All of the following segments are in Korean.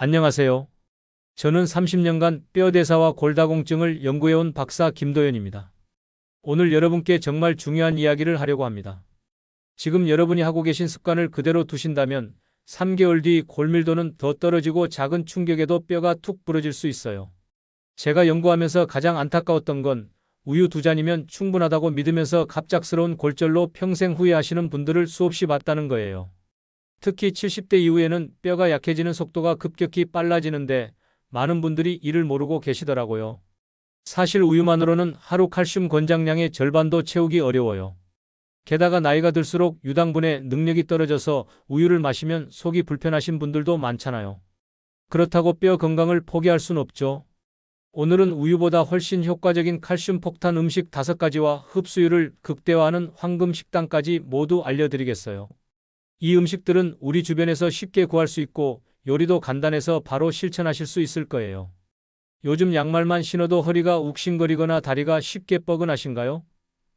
안녕하세요. 저는 30년간 뼈대사와 골다공증을 연구해온 박사 김도연입니다. 오늘 여러분께 정말 중요한 이야기를 하려고 합니다. 지금 여러분이 하고 계신 습관을 그대로 두신다면 3개월 뒤 골밀도는 더 떨어지고 작은 충격에도 뼈가 툭 부러질 수 있어요. 제가 연구하면서 가장 안타까웠던 건 우유 2잔이면 충분하다고 믿으면서 갑작스러운 골절로 평생 후회하시는 분들을 수없이 봤다는 거예요. 특히 70대 이후에는 뼈가 약해지는 속도가 급격히 빨라지는데 많은 분들이 이를 모르고 계시더라고요. 사실 우유만으로는 하루 칼슘 권장량의 절반도 채우기 어려워요. 게다가 나이가 들수록 유당분해 능력이 떨어져서 우유를 마시면 속이 불편하신 분들도 많잖아요. 그렇다고 뼈 건강을 포기할 순 없죠. 오늘은 우유보다 훨씬 효과적인 칼슘 폭탄 음식 5가지와 흡수율을 극대화하는 황금 식단까지 모두 알려드리겠어요. 이 음식들은 우리 주변에서 쉽게 구할 수 있고 요리도 간단해서 바로 실천하실 수 있을 거예요. 요즘 양말만 신어도 허리가 욱신거리거나 다리가 쉽게 뻐근하신가요?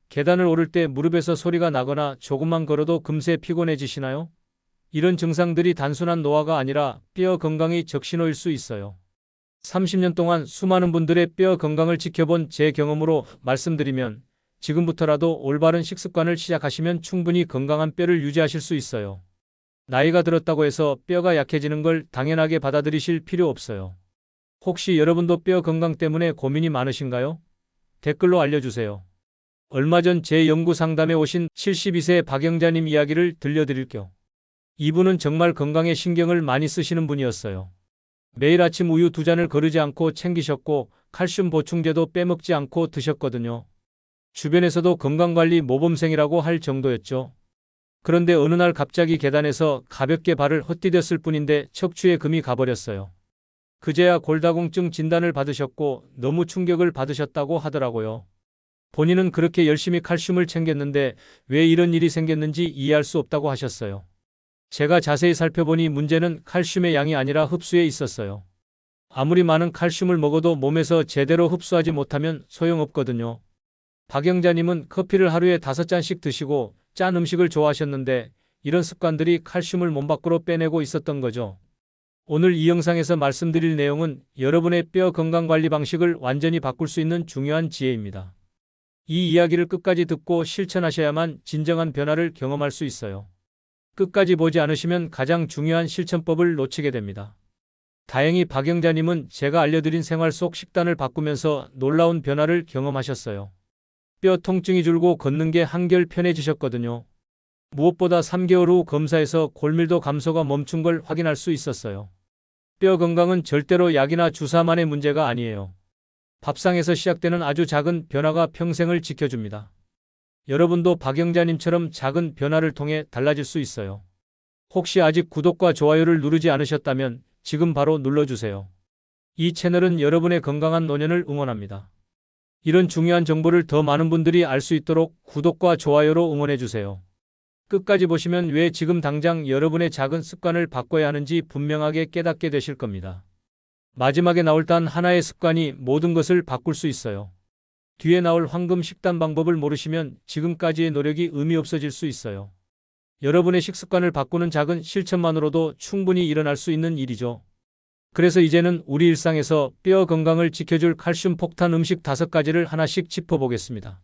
계단을 오를 때 무릎에서 소리가 나거나 조금만 걸어도 금세 피곤해지시나요? 이런 증상들이 단순한 노화가 아니라 뼈 건강의 적신호일 수 있어요. 30년 동안 수많은 분들의 뼈 건강을 지켜본 제 경험으로 말씀드리면 지금부터라도 올바른 식습관을 시작하시면 충분히 건강한 뼈를 유지하실 수 있어요. 나이가 들었다고 해서 뼈가 약해지는 걸 당연하게 받아들이실 필요 없어요. 혹시 여러분도 뼈 건강 때문에 고민이 많으신가요? 댓글로 알려주세요. 얼마 전 제 연구 상담에 오신 72세 박영자님 이야기를 들려드릴게요. 이분은 정말 건강에 신경을 많이 쓰시는 분이었어요. 매일 아침 우유 2잔을 거르지 않고 챙기셨고 칼슘 보충제도 빼먹지 않고 드셨거든요. 주변에서도 건강관리 모범생이라고 할 정도였죠. 그런데 어느 날 갑자기 계단에서 가볍게 발을 헛디뎠을 뿐인데 척추에 금이 가버렸어요. 그제야 골다공증 진단을 받으셨고 너무 충격을 받으셨다고 하더라고요. 본인은 그렇게 열심히 칼슘을 챙겼는데 왜 이런 일이 생겼는지 이해할 수 없다고 하셨어요. 제가 자세히 살펴보니 문제는 칼슘의 양이 아니라 흡수에 있었어요. 아무리 많은 칼슘을 먹어도 몸에서 제대로 흡수하지 못하면 소용없거든요. 박영자님은 커피를 하루에 5잔씩 드시고 짠 음식을 좋아하셨는데 이런 습관들이 칼슘을 몸 밖으로 빼내고 있었던 거죠. 오늘 이 영상에서 말씀드릴 내용은 여러분의 뼈 건강관리 방식을 완전히 바꿀 수 있는 중요한 지혜입니다. 이 이야기를 끝까지 듣고 실천하셔야만 진정한 변화를 경험할 수 있어요. 끝까지 보지 않으시면 가장 중요한 실천법을 놓치게 됩니다. 다행히 박영자님은 제가 알려드린 생활 속 식단을 바꾸면서 놀라운 변화를 경험하셨어요. 뼈 통증이 줄고 걷는 게 한결 편해지셨거든요. 무엇보다 3개월 후 검사에서 골밀도 감소가 멈춘 걸 확인할 수 있었어요. 뼈 건강은 절대로 약이나 주사만의 문제가 아니에요. 밥상에서 시작되는 아주 작은 변화가 평생을 지켜줍니다. 여러분도 박영자님처럼 작은 변화를 통해 달라질 수 있어요. 혹시 아직 구독과 좋아요를 누르지 않으셨다면 지금 바로 눌러주세요. 이 채널은 여러분의 건강한 노년을 응원합니다. 이런 중요한 정보를 더 많은 분들이 알 수 있도록 구독과 좋아요로 응원해주세요. 끝까지 보시면 왜 지금 당장 여러분의 작은 습관을 바꿔야 하는지 분명하게 깨닫게 되실 겁니다. 마지막에 나올 단 하나의 습관이 모든 것을 바꿀 수 있어요. 뒤에 나올 황금 식단 방법을 모르시면 지금까지의 노력이 의미 없어질 수 있어요. 여러분의 식습관을 바꾸는 작은 실천만으로도 충분히 일어날 수 있는 일이죠. 그래서 이제는 우리 일상에서 뼈 건강을 지켜줄 칼슘 폭탄 음식 5가지를 하나씩 짚어보겠습니다.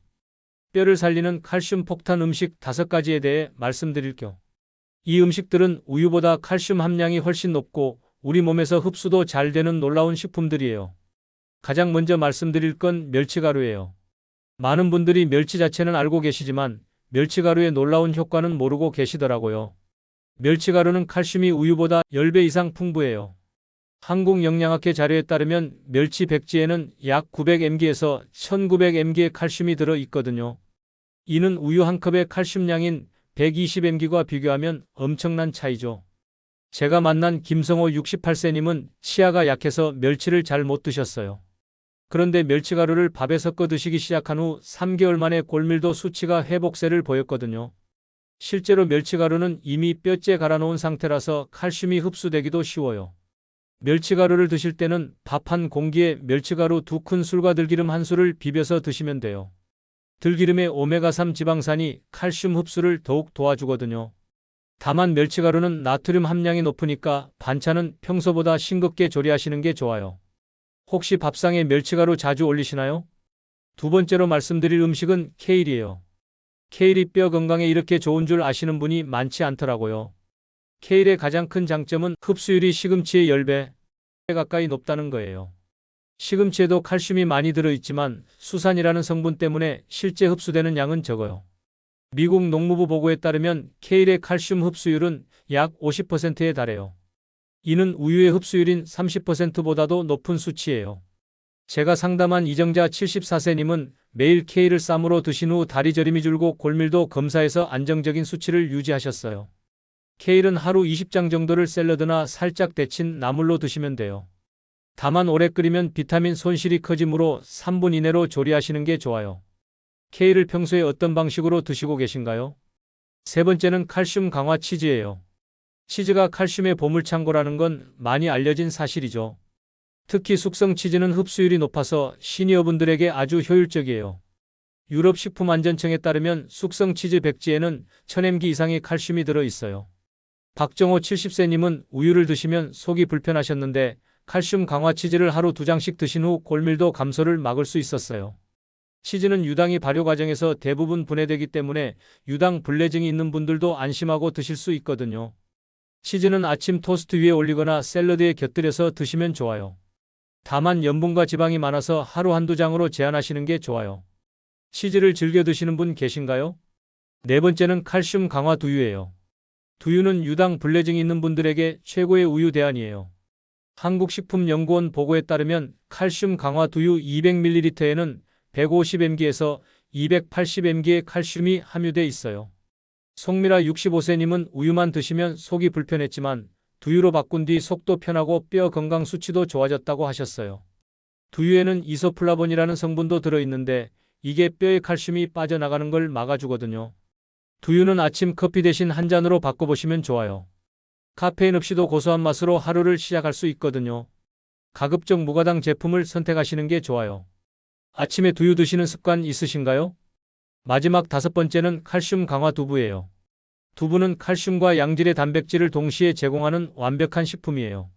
뼈를 살리는 칼슘 폭탄 음식 5가지에 대해 말씀드릴게요. 이 음식들은 우유보다 칼슘 함량이 훨씬 높고 우리 몸에서 흡수도 잘 되는 놀라운 식품들이에요. 가장 먼저 말씀드릴 건 멸치가루예요. 많은 분들이 멸치 자체는 알고 계시지만 멸치가루의 놀라운 효과는 모르고 계시더라고요. 멸치가루는 칼슘이 우유보다 10배 이상 풍부해요. 한국영양학회 자료에 따르면 멸치 백지에는 약 900mg에서 1900mg의 칼슘이 들어 있거든요. 이는 우유 한 컵의 칼슘량인 120mg과 비교하면 엄청난 차이죠. 제가 만난 김성호 68세님은 치아가 약해서 멸치를 잘 못 드셨어요. 그런데 멸치가루를 밥에 섞어 드시기 시작한 후 3개월 만에 골밀도 수치가 회복세를 보였거든요. 실제로 멸치가루는 이미 뼈째 갈아놓은 상태라서 칼슘이 흡수되기도 쉬워요. 멸치가루를 드실 때는 밥 한 공기에 멸치가루 2큰술과 들기름 1술을 비벼서 드시면 돼요. 들기름의 오메가3 지방산이 칼슘 흡수를 더욱 도와주거든요. 다만 멸치가루는 나트륨 함량이 높으니까 반찬은 평소보다 싱겁게 조리하시는 게 좋아요. 혹시 밥상에 멸치가루 자주 올리시나요? 두 번째로 말씀드릴 음식은 케일이에요. 케일이 뼈 건강에 이렇게 좋은 줄 아시는 분이 많지 않더라고요. 케일의 가장 큰 장점은 흡수율이 시금치의 10배 가까이 높다는 거예요. 시금치에도 칼슘이 많이 들어있지만 수산이라는 성분 때문에 실제 흡수되는 양은 적어요. 미국 농무부 보고에 따르면 케일의 칼슘 흡수율은 약 50%에 달해요. 이는 우유의 흡수율인 30%보다도 높은 수치예요. 제가 상담한 이정자 74세님은 매일 케일을 쌈으로 드신 후 다리 저림이 줄고 골밀도 검사에서 안정적인 수치를 유지하셨어요. 케일은 하루 20장 정도를 샐러드나 살짝 데친 나물로 드시면 돼요. 다만 오래 끓이면 비타민 손실이 커지므로 3분 이내로 조리하시는 게 좋아요. 케일을 평소에 어떤 방식으로 드시고 계신가요? 세 번째는 칼슘 강화 치즈예요. 치즈가 칼슘의 보물창고라는 건 많이 알려진 사실이죠. 특히 숙성 치즈는 흡수율이 높아서 시니어분들에게 아주 효율적이에요. 유럽식품안전청에 따르면 숙성 치즈 백지에는 1000mg 이상의 칼슘이 들어있어요. 박정호 70세님은 우유를 드시면 속이 불편하셨는데 칼슘 강화 치즈를 하루 2장씩 드신 후 골밀도 감소를 막을 수 있었어요. 치즈는 유당이 발효 과정에서 대부분 분해되기 때문에 유당 불내증이 있는 분들도 안심하고 드실 수 있거든요. 치즈는 아침 토스트 위에 올리거나 샐러드에 곁들여서 드시면 좋아요. 다만 염분과 지방이 많아서 하루 한두 장으로 제한하시는 게 좋아요. 치즈를 즐겨 드시는 분 계신가요? 네 번째는 칼슘 강화 두유예요. 두유는 유당 불내증이 있는 분들에게 최고의 우유 대안이에요. 한국식품연구원 보고에 따르면 칼슘 강화 두유 200ml에는 150mg에서 280mg의 칼슘이 함유돼 있어요. 송미라 65세님은 우유만 드시면 속이 불편했지만 두유로 바꾼 뒤 속도 편하고 뼈 건강 수치도 좋아졌다고 하셨어요. 두유에는 이소플라본이라는 성분도 들어있는데 이게 뼈의 칼슘이 빠져나가는 걸 막아주거든요. 두유는 아침 커피 대신 한 잔으로 바꿔보시면 좋아요. 카페인 없이도 고소한 맛으로 하루를 시작할 수 있거든요. 가급적 무가당 제품을 선택하시는 게 좋아요. 아침에 두유 드시는 습관 있으신가요? 마지막 다섯 번째는 칼슘 강화 두부예요. 두부는 칼슘과 양질의 단백질을 동시에 제공하는 완벽한 식품이에요.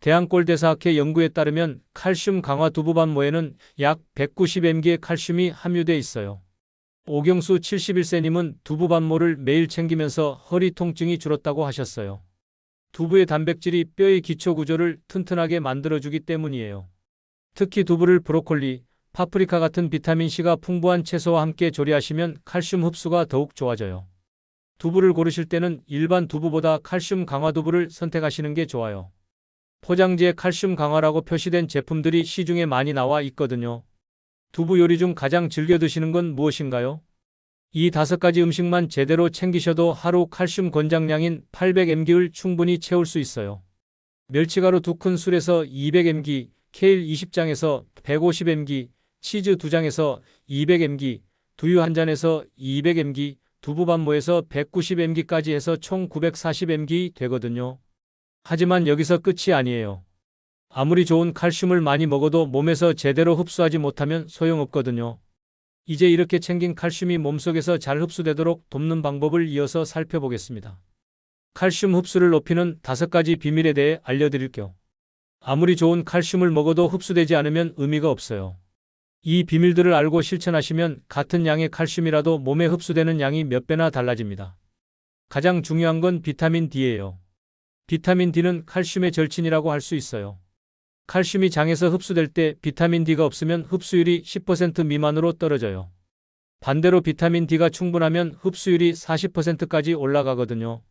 대한골대사학회 연구에 따르면 칼슘 강화 두부반모에는 약 190mg의 칼슘이 함유돼 있어요. 오경수 71세님은 두부반모를 매일 챙기면서 허리 통증이 줄었다고 하셨어요. 두부의 단백질이 뼈의 기초 구조를 튼튼하게 만들어주기 때문이에요. 특히 두부를 브로콜리, 파프리카 같은 비타민C가 풍부한 채소와 함께 조리하시면 칼슘 흡수가 더욱 좋아져요. 두부를 고르실 때는 일반 두부보다 칼슘 강화 두부를 선택하시는 게 좋아요. 포장지에 칼슘 강화라고 표시된 제품들이 시중에 많이 나와 있거든요. 두부 요리 중 가장 즐겨 드시는 건 무엇인가요? 이 5가지 음식만 제대로 챙기셔도 하루 칼슘 권장량인 800mg를 충분히 채울 수 있어요. 멸치가루 2큰술에서 200mg, 케일 20장에서 150mg, 치즈 2장에서 200mg, 두유 1잔에서 200mg, 두부반모에서 190mg까지 해서 총 940mg 되거든요. 하지만 여기서 끝이 아니에요. 아무리 좋은 칼슘을 많이 먹어도 몸에서 제대로 흡수하지 못하면 소용없거든요. 이제 이렇게 챙긴 칼슘이 몸속에서 잘 흡수되도록 돕는 방법을 이어서 살펴보겠습니다. 칼슘 흡수를 높이는 5가지 비밀에 대해 알려드릴게요. 아무리 좋은 칼슘을 먹어도 흡수되지 않으면 의미가 없어요. 이 비밀들을 알고 실천하시면 같은 양의 칼슘이라도 몸에 흡수되는 양이 몇 배나 달라집니다. 가장 중요한 건 비타민 D예요. 비타민 D는 칼슘의 절친이라고 할 수 있어요. 칼슘이 장에서 흡수될 때 비타민 D가 없으면 흡수율이 10% 미만으로 떨어져요. 반대로 비타민 D가 충분하면 흡수율이 40%까지 올라가거든요.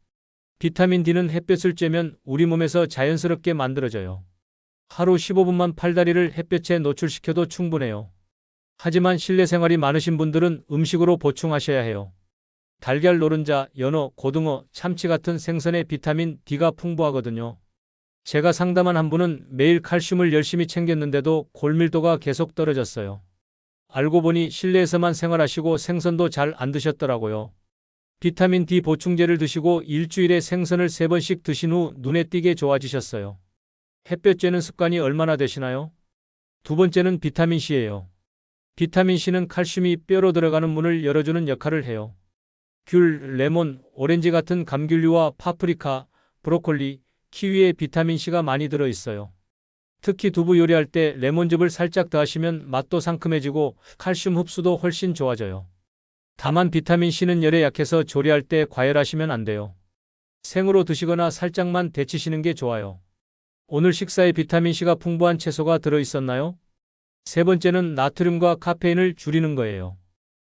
비타민 D는 햇볕을 쬐면 우리 몸에서 자연스럽게 만들어져요. 하루 15분만 팔다리를 햇볕에 노출시켜도 충분해요. 하지만 실내 생활이 많으신 분들은 음식으로 보충하셔야 해요. 달걀, 노른자, 연어, 고등어, 참치 같은 생선에 비타민 D가 풍부하거든요. 제가 상담한 한 분은 매일 칼슘을 열심히 챙겼는데도 골밀도가 계속 떨어졌어요. 알고 보니 실내에서만 생활하시고 생선도 잘 안 드셨더라고요. 비타민 D 보충제를 드시고 일주일에 생선을 3번씩 드신 후 눈에 띄게 좋아지셨어요. 햇볕 쬐는 습관이 얼마나 되시나요? 두 번째는 비타민C예요. 비타민C는 칼슘이 뼈로 들어가는 문을 열어주는 역할을 해요. 귤, 레몬, 오렌지 같은 감귤류와 파프리카, 브로콜리, 키위에 비타민C가 많이 들어 있어요. 특히 두부 요리할 때 레몬즙을 살짝 더하시면 맛도 상큼해지고 칼슘 흡수도 훨씬 좋아져요. 다만 비타민C는 열에 약해서 조리할 때 과열하시면 안 돼요. 생으로 드시거나 살짝만 데치시는 게 좋아요. 오늘 식사에 비타민C가 풍부한 채소가 들어 있었나요? 세 번째는 나트륨과 카페인을 줄이는 거예요.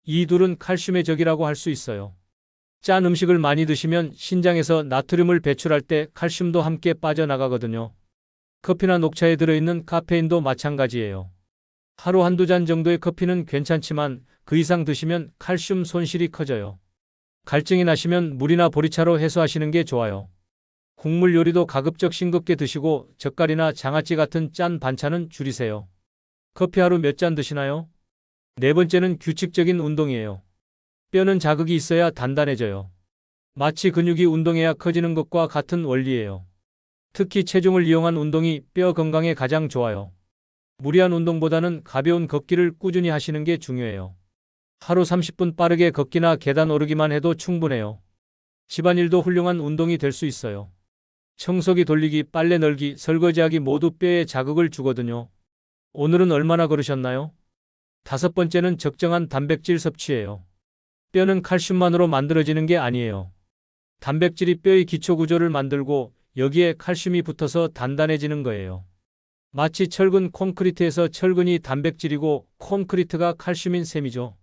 이 둘은 칼슘의 적이라고 할 수 있어요. 짠 음식을 많이 드시면 신장에서 나트륨을 배출할 때 칼슘도 함께 빠져나가거든요. 커피나 녹차에 들어있는 카페인도 마찬가지예요. 하루 한두 잔 정도의 커피는 괜찮지만 그 이상 드시면 칼슘 손실이 커져요. 갈증이 나시면 물이나 보리차로 해소하시는 게 좋아요. 국물 요리도 가급적 싱겁게 드시고 젓갈이나 장아찌 같은 짠 반찬은 줄이세요. 커피 하루 몇 잔 드시나요? 네 번째는 규칙적인 운동이에요. 뼈는 자극이 있어야 단단해져요. 마치 근육이 운동해야 커지는 것과 같은 원리예요. 특히 체중을 이용한 운동이 뼈 건강에 가장 좋아요. 무리한 운동보다는 가벼운 걷기를 꾸준히 하시는 게 중요해요. 하루 30분 빠르게 걷기나 계단 오르기만 해도 충분해요. 집안일도 훌륭한 운동이 될 수 있어요. 청소기 돌리기, 빨래 널기, 설거지하기 모두 뼈에 자극을 주거든요. 오늘은 얼마나 걸으셨나요? 다섯 번째는 적정한 단백질 섭취예요. 뼈는 칼슘만으로 만들어지는 게 아니에요. 단백질이 뼈의 기초 구조를 만들고 여기에 칼슘이 붙어서 단단해지는 거예요. 마치 철근 콘크리트에서 철근이 단백질이고 콘크리트가 칼슘인 셈이죠.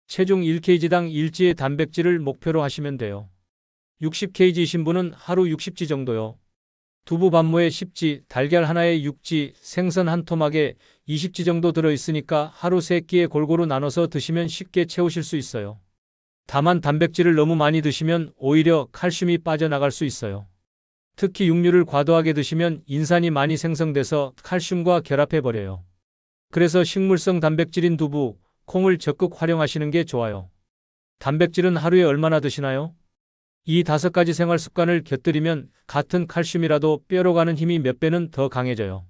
체중 1kg당 1지의 단백질을 목표로 하시면 돼요. 60kg이신 분은 하루 60지 정도요. 두부 반모에 10지, 달걀 하나에 6지, 생선 한 토막에 20지 정도 들어있으니까 하루 3끼에 골고루 나눠서 드시면 쉽게 채우실 수 있어요. 다만 단백질을 너무 많이 드시면 오히려 칼슘이 빠져나갈 수 있어요. 특히 육류를 과도하게 드시면 인산이 많이 생성돼서 칼슘과 결합해버려요. 그래서 식물성 단백질인 두부, 콩을 적극 활용하시는 게 좋아요. 단백질은 하루에 얼마나 드시나요? 이 5가지 생활 습관을 곁들이면 같은 칼슘이라도 뼈로 가는 힘이 몇 배는 더 강해져요.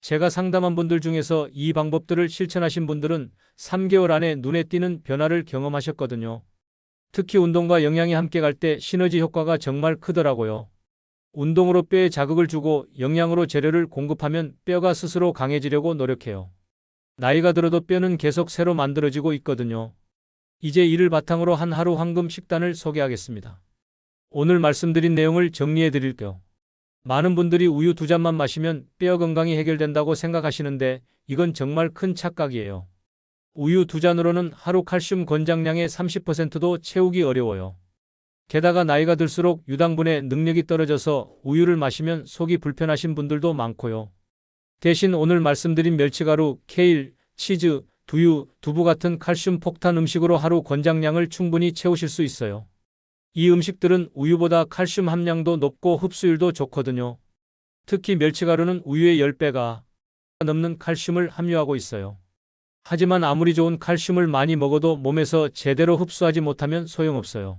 제가 상담한 분들 중에서 이 방법들을 실천하신 분들은 3개월 안에 눈에 띄는 변화를 경험하셨거든요. 특히 운동과 영양이 함께 갈 때 시너지 효과가 정말 크더라고요. 운동으로 뼈에 자극을 주고 영양으로 재료를 공급하면 뼈가 스스로 강해지려고 노력해요. 나이가 들어도 뼈는 계속 새로 만들어지고 있거든요. 이제 이를 바탕으로 한 하루 황금 식단을 소개하겠습니다. 오늘 말씀드린 내용을 정리해 드릴게요. 많은 분들이 우유 2잔만 마시면 뼈 건강이 해결된다고 생각하시는데 이건 정말 큰 착각이에요. 우유 2잔으로는 하루 칼슘 권장량의 30%도 채우기 어려워요. 게다가 나이가 들수록 유당분의 능력이 떨어져서 우유를 마시면 속이 불편하신 분들도 많고요. 대신 오늘 말씀드린 멸치가루, 케일, 치즈, 두유, 두부 같은 칼슘 폭탄 음식으로 하루 권장량을 충분히 채우실 수 있어요. 이 음식들은 우유보다 칼슘 함량도 높고 흡수율도 좋거든요. 특히 멸치가루는 우유의 10배가 넘는 칼슘을 함유하고 있어요. 하지만 아무리 좋은 칼슘을 많이 먹어도 몸에서 제대로 흡수하지 못하면 소용없어요.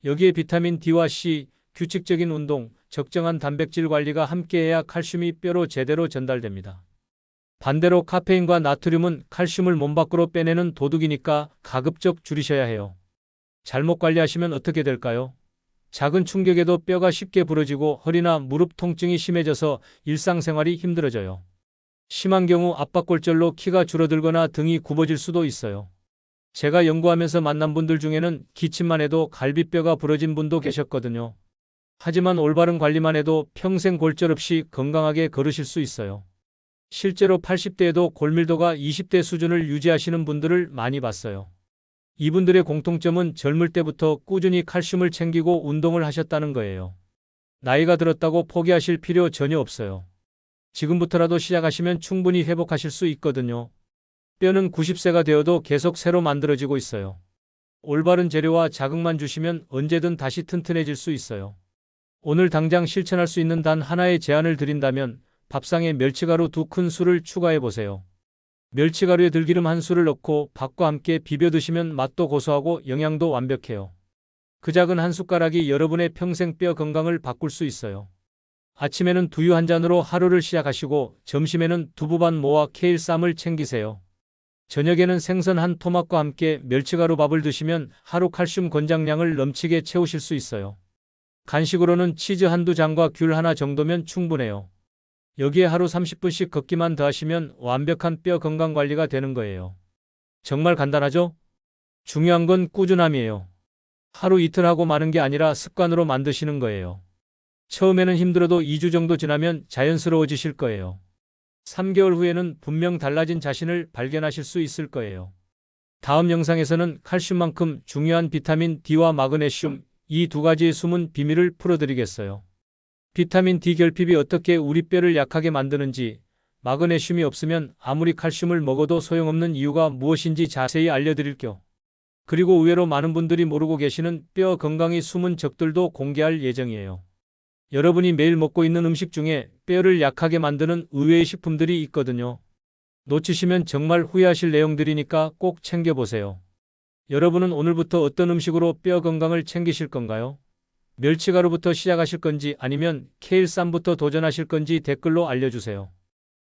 여기에 비타민 D와 C, 규칙적인 운동, 적정한 단백질 관리가 함께해야 칼슘이 뼈로 제대로 전달됩니다. 반대로 카페인과 나트륨은 칼슘을 몸 밖으로 빼내는 도둑이니까 가급적 줄이셔야 해요. 잘못 관리하시면 어떻게 될까요? 작은 충격에도 뼈가 쉽게 부러지고 허리나 무릎 통증이 심해져서 일상생활이 힘들어져요. 심한 경우 압박골절로 키가 줄어들거나 등이 굽어질 수도 있어요. 제가 연구하면서 만난 분들 중에는 기침만 해도 갈비뼈가 부러진 분도 계셨거든요. 하지만 올바른 관리만 해도 평생 골절 없이 건강하게 걸으실 수 있어요. 실제로 80대에도 골밀도가 20대 수준을 유지하시는 분들을 많이 봤어요. 이분들의 공통점은 젊을 때부터 꾸준히 칼슘을 챙기고 운동을 하셨다는 거예요. 나이가 들었다고 포기하실 필요 전혀 없어요. 지금부터라도 시작하시면 충분히 회복하실 수 있거든요. 뼈는 90세가 되어도 계속 새로 만들어지고 있어요. 올바른 재료와 자극만 주시면 언제든 다시 튼튼해질 수 있어요. 오늘 당장 실천할 수 있는 단 하나의 제안을 드린다면 밥상에 멸치가루 2큰술을 추가해 보세요. 멸치가루에 들기름 1술을 넣고 밥과 함께 비벼 드시면 맛도 고소하고 영양도 완벽해요. 그 작은 한 숟가락이 여러분의 평생 뼈 건강을 바꿀 수 있어요. 아침에는 두유 1잔으로 하루를 시작하시고 점심에는 두부 반모와 케일 쌈을 챙기세요. 저녁에는 생선 한 토막과 함께 멸치가루 밥을 드시면 하루 칼슘 권장량을 넘치게 채우실 수 있어요. 간식으로는 치즈 한두 장과 귤 하나 정도면 충분해요. 여기에 하루 30분씩 걷기만 더하시면 완벽한 뼈 건강 관리가 되는 거예요. 정말 간단하죠? 중요한 건 꾸준함이에요. 하루 이틀 하고 마는 게 아니라 습관으로 만드시는 거예요. 처음에는 힘들어도 2주 정도 지나면 자연스러워지실 거예요. 3개월 후에는 분명 달라진 자신을 발견하실 수 있을 거예요. 다음 영상에서는 칼슘만큼 중요한 비타민 D와 마그네슘, 이 두 가지의 숨은 비밀을 풀어드리겠어요. 비타민 D 결핍이 어떻게 우리 뼈를 약하게 만드는지, 마그네슘이 없으면 아무리 칼슘을 먹어도 소용없는 이유가 무엇인지 자세히 알려드릴게요. 그리고 의외로 많은 분들이 모르고 계시는 뼈 건강의 숨은 적들도 공개할 예정이에요. 여러분이 매일 먹고 있는 음식 중에 뼈를 약하게 만드는 의외의 식품들이 있거든요. 놓치시면 정말 후회하실 내용들이니까 꼭 챙겨보세요. 여러분은 오늘부터 어떤 음식으로 뼈 건강을 챙기실 건가요? 멸치가루부터 시작하실 건지 아니면 케일쌈부터 도전하실 건지 댓글로 알려주세요.